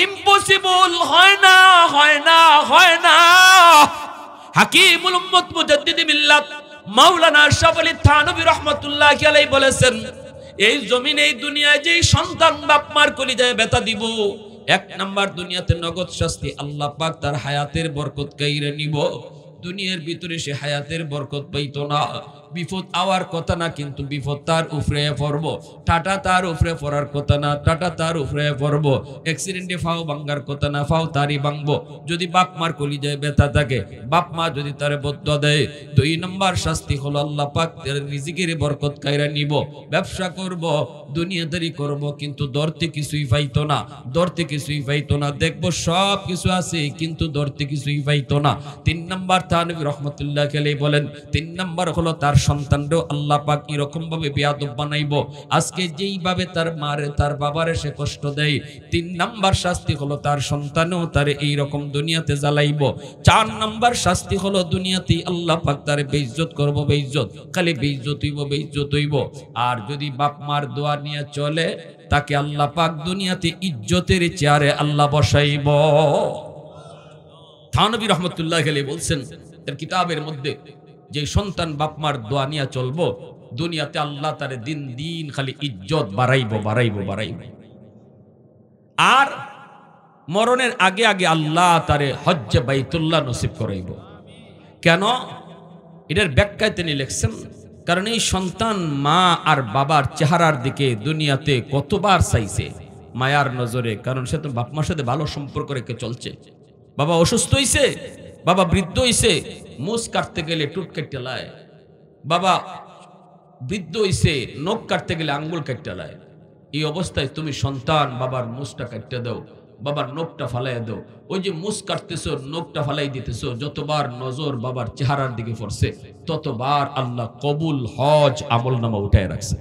ইম্পসিবল হয় না, হয় না, হয় না। হাকিমুল উম্মত মুজাদ্দিদ মিল্লাত মাওলানা আশরাফ আলী থানভী রাহমাতুল্লাহি আলাইহি বলেছেন, এই জমিনে এই দুনিয়ায় যেই সন্তান বাপ মার কলিজায় ব্যথা দিব, 1 নাম্বার দুনিয়াতে নগদ শাস্তি, আল্লাহ পাক তার হায়াতের বরকত কাইরে নিব। দুনিয়ার ভিতরে সে হায়াতের বরকত পাইতো না। বিপদ আওয়ার কথা না, কিন্তু বিপদ তার উপরে পড়ব। টাটা তার উপরে পড়ার কথা না, টাটা তার উপরে পড়ব। অ্যাক্সিডেন্টে ফাও ভাঙ্গার কথা না, ফাও তারই ভাঙবো। যদি বাপ মার কলিজায় ব্যথা থাকে, বাপ মা যদি তারে বদ্দুয়া দেয়, 2 নম্বর শাস্তি হলো আল্লাহ পাক তার রিজিকের বরকত কাইরা নিব। ব্যবসা করব, দুনিয়াদারি করব, কিন্তু ধরতে কিছুই পাইতো না, ধরতে কিছুই পাইতো না। দেখবো সব কিছু আছে, কিন্তু ধরতে কিছুই পাইতো না। 3 নম্বর থানভী রাহমাতুল্লাহি আলাইহি বলেন, 3 নম্বর হলো তার সন্তানও আল্লাহ পাক এরকম ভাবে বেয়াদব বানাইবো। আজকে যেইভাবে তার মারে তার বাবারে সে কষ্ট দেয়, 3 নম্বর শাস্তি হলো তার সন্তানও তারে এইরকম দুনিয়াতে জ্বালাইবো। 4 নম্বর শাস্তি হলো দুনিয়াতে আল্লাহ পাক তারে বেইজ্জত করবো, বেইজ্জত, খালি বেইজ্জত হইব, বেইজ্জত হইব। আর যদি বাপ মার দোয়া নিয়ে চলে, তাকে আল্লাহ পাক দুনিয়াতে ইজ্জতের চেয়ারে আল্লাহ বসাইব। থানভী রাহমাতুল্লাহি আলাইহি বলছেন তার কিতাবের মধ্যে, যে সন্তান বাপ মার দোয়া নিয়ে চলবো, দুনিয়াতে আল্লাহ তারে দিন দিন খালি ইজ্জত বাড়াইবো, বাড়াইবো, বাড়াইবো। আর মরণের আগে আগে আল্লাহ তারে হজ্জে বাইতুল্লাহ নসিব করাইব। কেন? এটার ব্যাখ্যায় তিনি লিখছেন, কারণ এই সন্তান মা আর বাবার চেহারার দিকে দুনিয়াতে কতবার চাইছে মায়ার নজরে, কারণ সে তো বাপ মার সাথে ভালো সম্পর্ক রেখে চলছে। বাবা অসুস্থ হইছে, বাবা বৃদ্ধ হইছে, মুছ কাটতে গেলে টুট কেটে লায়, বাবা বৃদ্ধ হইছে, নখ কাটতে গেলে আঙ্গুল কেটে লায়। এই অবস্থায় তুমি সন্তান বাবার মুছটা কাটতে দাও, বাবার নখটা ফালাই দাও। ওই যে মুছ কাটতেছো, নখটা ফালাই দিতেছো, যতবার নজর বাবার চেহারার দিকে পড়ছে, ততবার আল্লাহ কবুল হজ আমল নামা উঠায় রাখছে।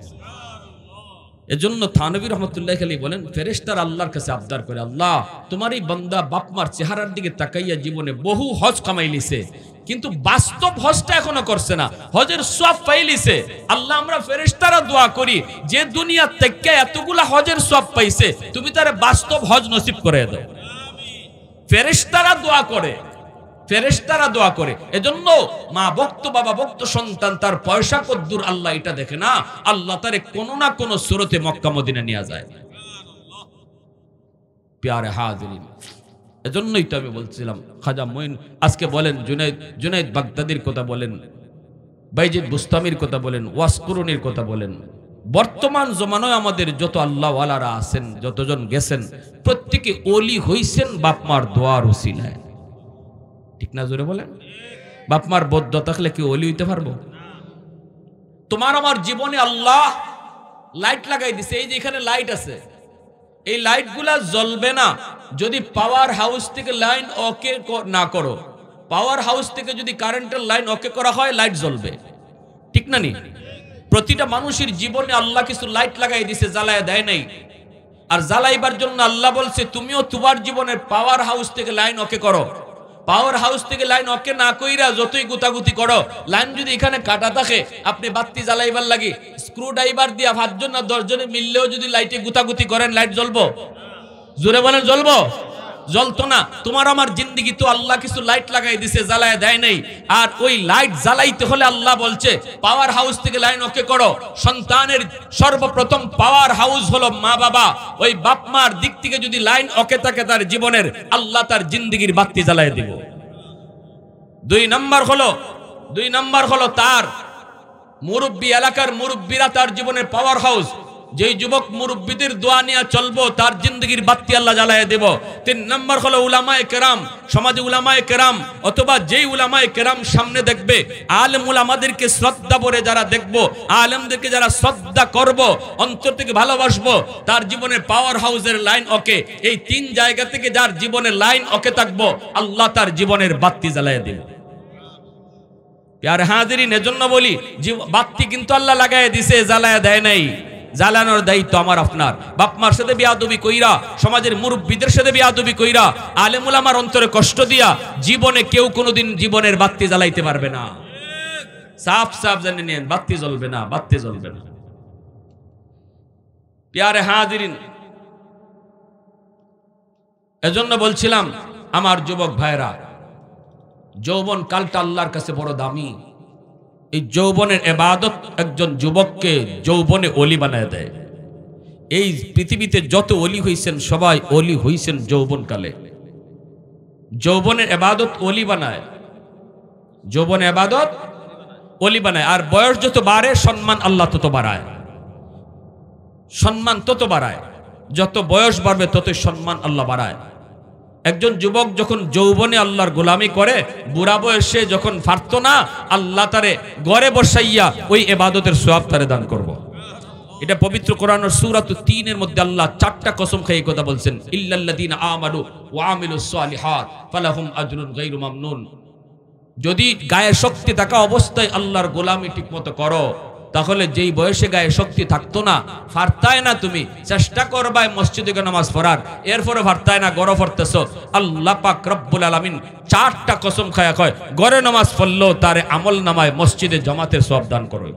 এজন্য থানবী রহমতুল্লাহ আলী বলেন, ফেরেশতারা আল্লাহর কাছে আবদার করে, আল্লাহ তোমার এই বান্দা বাপমার চেহারার দিকে তাকাইয়া জীবনে বহু হজ কামাই লিছে, কিন্তু বাস্তব হজটা এখনো করছে না, হজের সওয়াব পাইলিছে। আল্লাহ আমরা ফেরেশতারা দোয়া করি, যে দুনিয়া থেকে এতগুলা হজের সওয়াব পাইছে তুমি তারে বাস্তব হজ নসিব করে দাও। ফেরেশতারা দোয়া করে, ফেরেশতারা দোয়া করে। এজন্য মা ভক্ত, বাবা ভক্ত, সন্তান তার পয়সা কদ্দুর আল্লাহ এটা দেখে না, আল্লাহ তারে কোনো না কোনো সুরতে মক্কা মদিনা নিয়ে যায়। প্যারে হাজিরিন, এজন্যই তো আমি বলছিলাম খাজা মঈন আজকে বলেন, জুনাইদ বাগদাদির কথা বলেন, বাইজিদ বুস্তামির কথা বলেন, ওয়াসকুরুনির কথা বলেন, বর্তমান জমানায় আমাদের যত আল্লাহ ওয়ালারা আছেন, যতজন গেছেন, প্রত্যেকে ওলি হইছেন বাপমার দোয়ার উসিলায়। ঠিক না? জোরে বলেন। বাপমার বদ্ধ থাকলে কি ওলি হইতে পারবো? তোমার আমার জীবনে আল্লাহ লাইট লাগাই দিছে, এই যে এখানে লাইট আছে, এই লাইট গুলা জ্বলবে না যদি পাওয়ার হাউস থেকে লাইন ওকে না করো। পাওয়ার হাউস থেকে যদি কারেন্টের লাইন ওকে করা হয়, লাইট জ্বলবে। ঠিক না নি? প্রতিটা মানুষের জীবনে আল্লাহ কিছু লাইট লাগাই দিছে, জ্বালায় দেয় নাই। আর জ্বালাইবার জন্য আল্লাহ বলছে তুমিও তোমার জীবনের পাওয়ার হাউস থেকে লাইন ওকে করো। পাওয়ার হাউস থেকে লাইন ওকে না কইরা যতই গুতাগুতি করো, লাইন যদি এখানে কাটা থাকে, আপনি বাতি জ্বালাইবার লাগি স্ক্রু ড্রাইভার দিয়া 5 জন না 10 জনে মিললেও যদি লাইটে গুতাগুতি করেন, লাইট জ্বলবো? জোরে বলেন, জ্বলবো? জ্বলতো না। তোমার আমার জিন্দেগি তো আল্লাহ কিছু লাইট লাগাই দিছে, জ্বালায় দেয় নাই। আর ওই লাইট জ্বালাইতে হলে আল্লাহ বলছে পাওয়ার হাউস থেকে লাইন ওকে করো। সন্তানের সর্বপ্রথম পাওয়ার হাউস হলো মা বাবা। ওই বাপ মার দিক থেকে যদি লাইন ওকে থাকে তার জীবনের, আল্লাহ তার জিন্দেগির বাতি জ্বালায় দিব। 2 নাম্বার হলো তার মুরব্বী, এলাকার মুরব্বীরা তার জীবনের পাওয়ার হাউস। যেই যুবক মুরব্বীদের দোয়া নিয়ে চলবো, তার জিন্দেগির বাতি আল্লাহ জ্বালায় দেব। 3 নাম্বার হলো উলামায়ে কেরাম, সমাজে উলামায়ে কেরাম, অথবা যেই উলামায়ে কেরাম সামনে দেখবে, আলেম উলামাদেরকে শ্রদ্ধা ভরে যারা দেখবো, আলেমদেরকে যারা শ্রদ্ধা করব, অন্তর থেকে ভালোবাসবো, তার জীবনের পাওয়ার হাউসের লাইন ওকে। এই 3 জায়গা থেকে যার জীবনের লাইন ওকে থাকবো, আল্লাহ তার জীবনের বাতি জ্বালায় দেব। প্যারে হাজিরিন, এজন্য বলি বাতি কিন্তু আল্লাহ লাগায় দিছে, জ্বালায় দেয় নাই। জ্বালানোর দায়িত্ব আমার আপনার। বাপমার সাথে বেয়াদবি কইরা, সমাজের মুরব্বীদের সাথে বেয়াদবি কইরা, আলেম উলামার অন্তরে কষ্ট দিয়া জীবনে কেউ কোনোদিন জীবনের বাতি জ্বালাইতে পারবে না। সাফ সাফ জানে নেন, বাতি জ্বলবে না, বাতি জ্বলবে না। প্যারে হাজিরিন, এজন্য বলছিলাম আমার যুবক ভাইরা, যৌবন কালটা আল্লাহর কাছে বড় দামি। এই যৌবনের ইবাদত একজন যুবককে যৌবনে ওলি বানায় দেয়। এই পৃথিবীতে যত ওলি হইছেন সবাই ওলি হইছেন যৌবনকালে। যৌবনের ইবাদত ওলি বানায়, যৌবনের ইবাদত ওলি বানায়। আর বয়স যত বাড়ে সম্মান আল্লাহ তত বাড়ায়, সম্মান তত বাড়ায়। যত বয়স বাড়বে ততই সম্মান আল্লাহ বাড়ায়। একজন যুবক যখন যৌবনে আল্লাহর গোলামি করে, বুড়া বয়সে যখন পারত না, আল্লাহ তারে ঘরে বসাইয়া ওই ইবাদতের সওয়াব তারে দান করব। এটা পবিত্র কোরআনের সূরা 3 এর মধ্যে আল্লাহ 4টা কসম খেয়ে কথা বলছেন, ইল্লাল্লাযীনা আমানু ওয়া আমিলুস সালিহাত ফালাহুম আজরুন গায়রু মামনুন। যদি গায়ে শক্তি থাকা অবস্থায় আল্লাহর গোলামি ঠিকমতো করো, তাহলে যেই বয়সে গায়ে শক্তি থাকতো না, ফারতায় না, তুমি চেষ্টা করবাই মসজিদে নামাজ পড়ার, এরপরে ফারতায় না, গড় পড়তেছো, আল্লাহ পাক রব্বুল আলামিন 4টা কসম খায়া কয়, গড়ে নামাজ পড়লেও তারে আমল নামায় মসজিদে জামাতের সওয়াব দান করো।